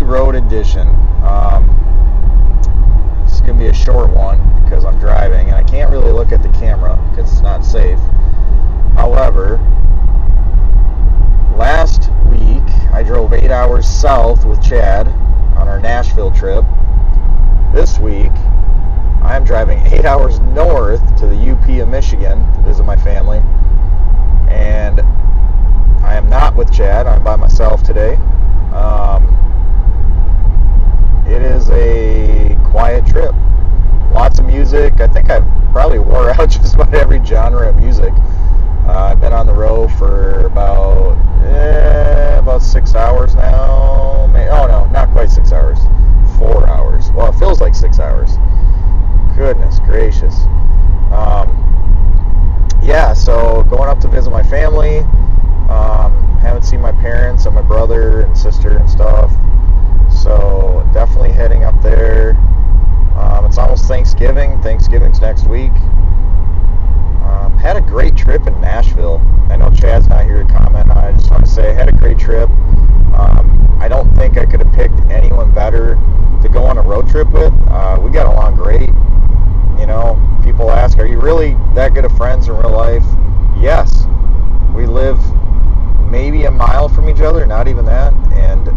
road edition. It's going to be a short one because I'm driving and I can't really look at the camera because it's not safe. However, last week I drove 8 hours south with Chad on our Nashville trip. This week I am driving 8 hours north to the UP of Michigan to visit my family. And I am not with Chad. I'm by myself today. It is a quiet trip. Lots of music. I think I probably wore out just about every genre of music. I've been on the road for about 6 hours now. Oh no, not quite 6 hours. 4 hours. Well, it feels like 6 hours. Goodness gracious. So going up to visit my family. Haven't seen my parents and my brother and sister and stuff. So definitely heading up there. It's almost Thanksgiving. Thanksgiving's next week. Had a great trip in Nashville. I know Chad's not here to comment on it. I just want to say I had a great trip. I don't think I could have picked anyone better to go on a road trip with. We got along great. You know, people ask, are you really that good of friends in real life? Yes. We live maybe a mile from each other, not even that. And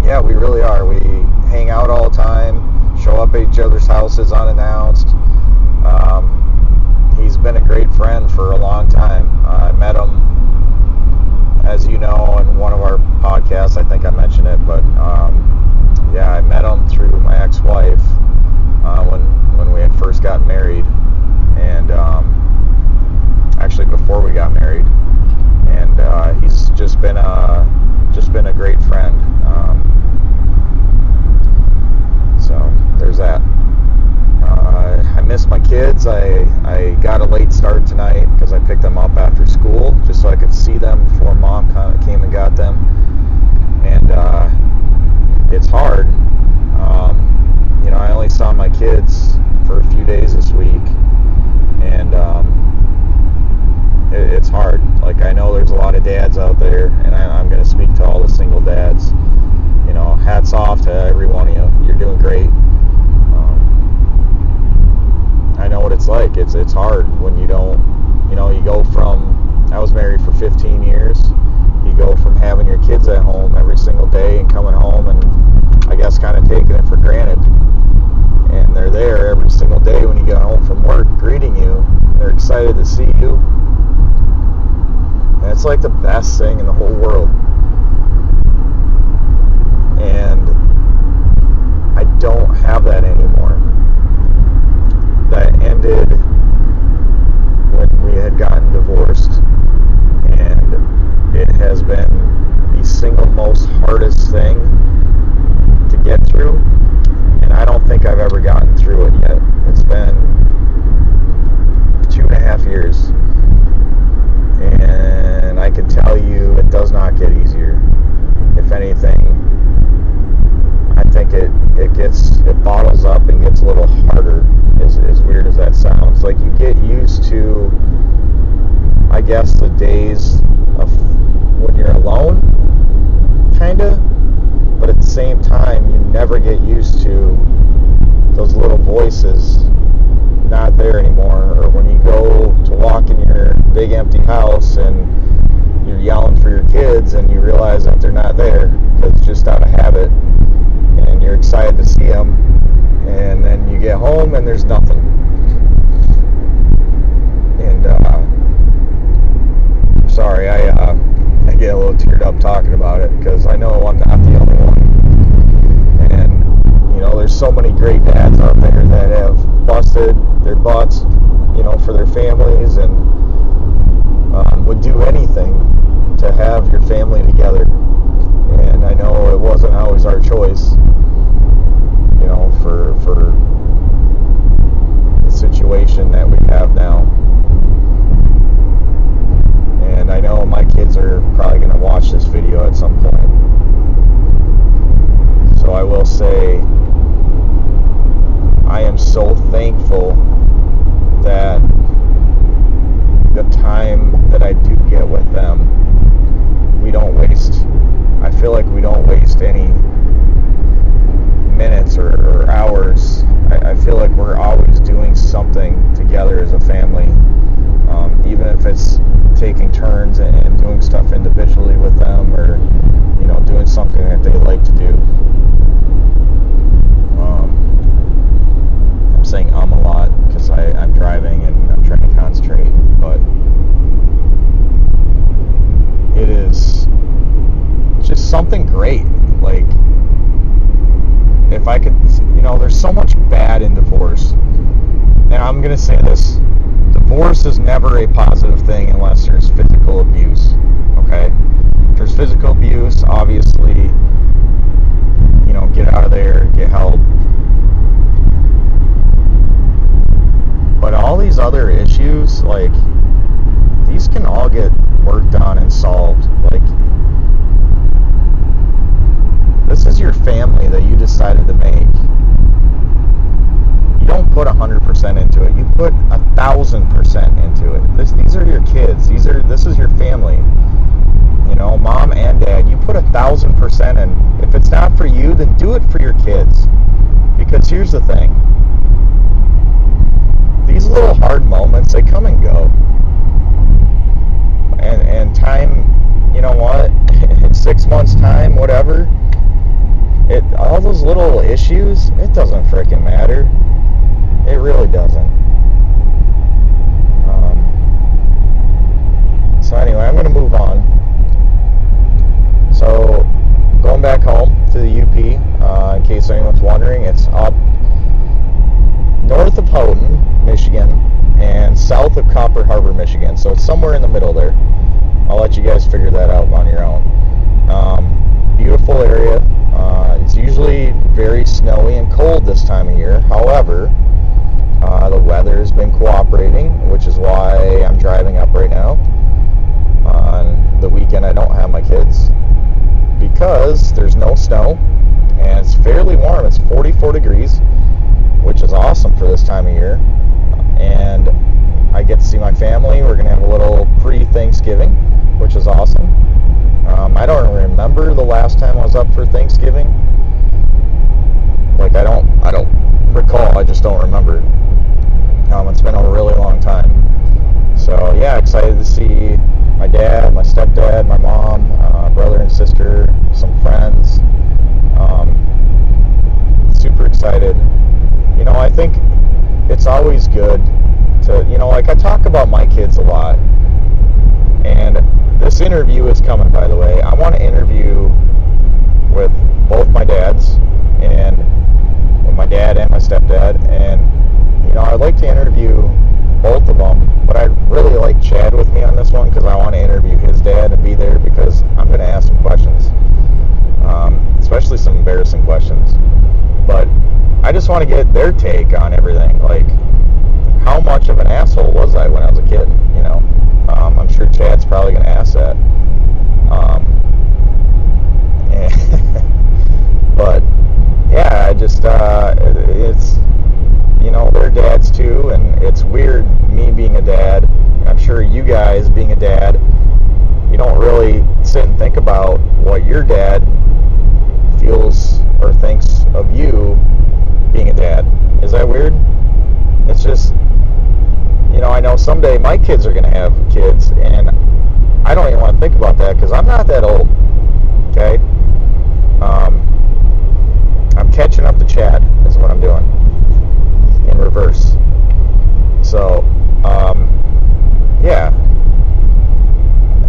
yeah, we really are. We hang out all the time, show up at each other's houses unannounced. He's been a great friend for a long time. I met him, as you know, in one of our podcasts. I think I mentioned it, but yeah, I met him through my ex-wife when we had first gotten married, and actually before we got married. And he's just been a great friend. So there's that. I miss my kids. I got a late start tonight because I picked them up after school just so I could see them before Mom came and got them. And it's hard. You know, I only saw my kids for a few days this week, and it's hard. Like, I know there's a lot of dads out there, and I'm going to speak to all the single dads. You know, hats off to every one of you. You're doing great. I know what it's like. It's hard when you don't, you know, you go from, I was married for 15 years. You go from having your kids at home every single day and coming home and I guess kind of taking it for granted. And they're there every single day when you get home from work greeting you. They're excited to see you. And it's like the best thing in the whole world. And I don't have that anymore. That ended when we had gotten divorced, and it has been the single most hardest thing to get through, and I don't think I've ever gotten through it yet. It's been 2.5 years, and I can tell you it does not get easier. If anything, I think it bottles up and gets a little harder, as weird as that sounds. Like, you get used to, I guess, the days of when you're alone, kinda, but at the same time, you never get used to those little voices not there anymore, or when you go to walk in your big empty house and you're yelling for your kids and you realize that they're not there, it's just out of habit, and you're excited to see them, and then you get home and there's nothing. And sorry, I get a little teared up talking about it because I know I'm not the only one. And you know, there's so many great dads out there that have busted their butts, you know, for their families, and would do anything to have your family together. And I know it wasn't always our choice, you know, for the situation that we have now. And I know my kids are probably going to watch this video at some point. So I will say, I am so thankful that the time that I do get with them, we don't waste something great. Like, if I could, there's so much bad in divorce. And I'm going to say this. Divorce is never a positive thing unless there's physical abuse, okay? If there's physical abuse, obviously, get out of there, get help. But all these other issues, like, these can all get worked on and solved. Like, this is your family that you decided to make. You don't put 100% into it. You put 1,000% into it. These are your kids. This is your family. Mom and dad. You put 1,000% in. If it's not for you, then do it for your kids. Because here's the thing. These little hard moments, they come and go. And time, you know what? In 6 months' time, whatever. All those little issues, it doesn't freaking matter. It really doesn't. So anyway, I'm going to move on. So, going back home to the UP, in case anyone's wondering, it's up north of Houghton, Michigan, and south of Copper Harbor, Michigan. So it's somewhere in the middle there. I'll let you guys figure that out on your own. Beautiful area. It's usually very snowy and cold this time of year. However, the weather has been cooperating, which is why I'm driving up right now. On the weekend, I don't have my kids because there's no snow and it's fairly warm. It's 44 degrees, which is awesome for this time of year. And I get to see my family. We're going to have a little pre-Thanksgiving, which is awesome. I don't remember the last time I was up for Thanksgiving. Like, I don't recall. I just don't remember. It's been a really long time. So, yeah, excited to see my dad, my stepdad, my mom, brother and sister, some friends. Super excited. I think it's always good to, like, I talk about my kids a lot. And this interview is coming, by the way. I want to interview with both my dads, and with my dad and my stepdad. And, I'd like to interview both of them, but I'd really like Chad with me on this one because I want to interview his dad and be there because I'm going to ask some questions, especially some embarrassing questions. But I just want to get their take on everything. Like, how much of an asshole was I when I was a kid? I'm sure Chad's probably going to ask that. But yeah, I just it's their dads too, and it's weird me being a dad. I'm sure you guys being a dad, you don't really sit and think about what your dad feels or thinks of you being a dad. Is that weird? It's just, I know someday my kids are going to have kids, and I don't even want to think about that because I'm not that old. Okay? I'm catching up to Chad is what I'm doing in reverse. So, yeah,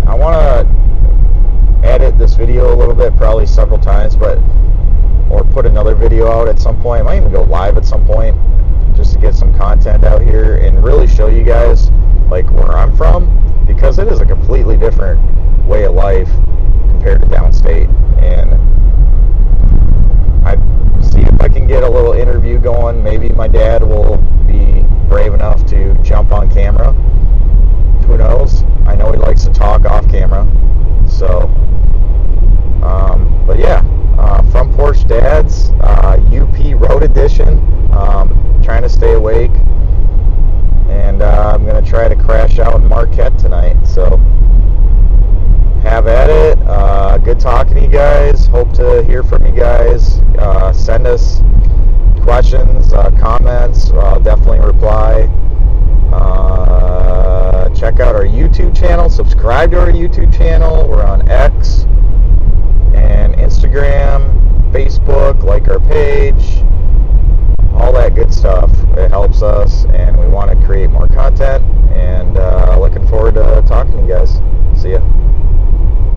I want to edit this video a little bit, probably several times, or put another video out at some point. I might even go live at some point just to get some content out here and really show you guys like where I'm from, because it is a completely different way of life compared to downstate. And I see if I can get a little interview going. Maybe my dad will be brave enough to jump on camera. Who knows? I know he likes to talk off camera. So, but yeah, from Porch Dads, UP Road Edition. Trying to stay awake, and I'm going to try to crash out in Marquette tonight. So, have at it. Good talking to you guys. Hope to hear from you guys. Send us questions, comments. I'll definitely reply. Check out our YouTube channel. Subscribe to our YouTube channel. We're on X and Instagram, Facebook. Like our page. All that good stuff. It helps us, and we want to create more content. And looking forward to talking to you guys. See ya.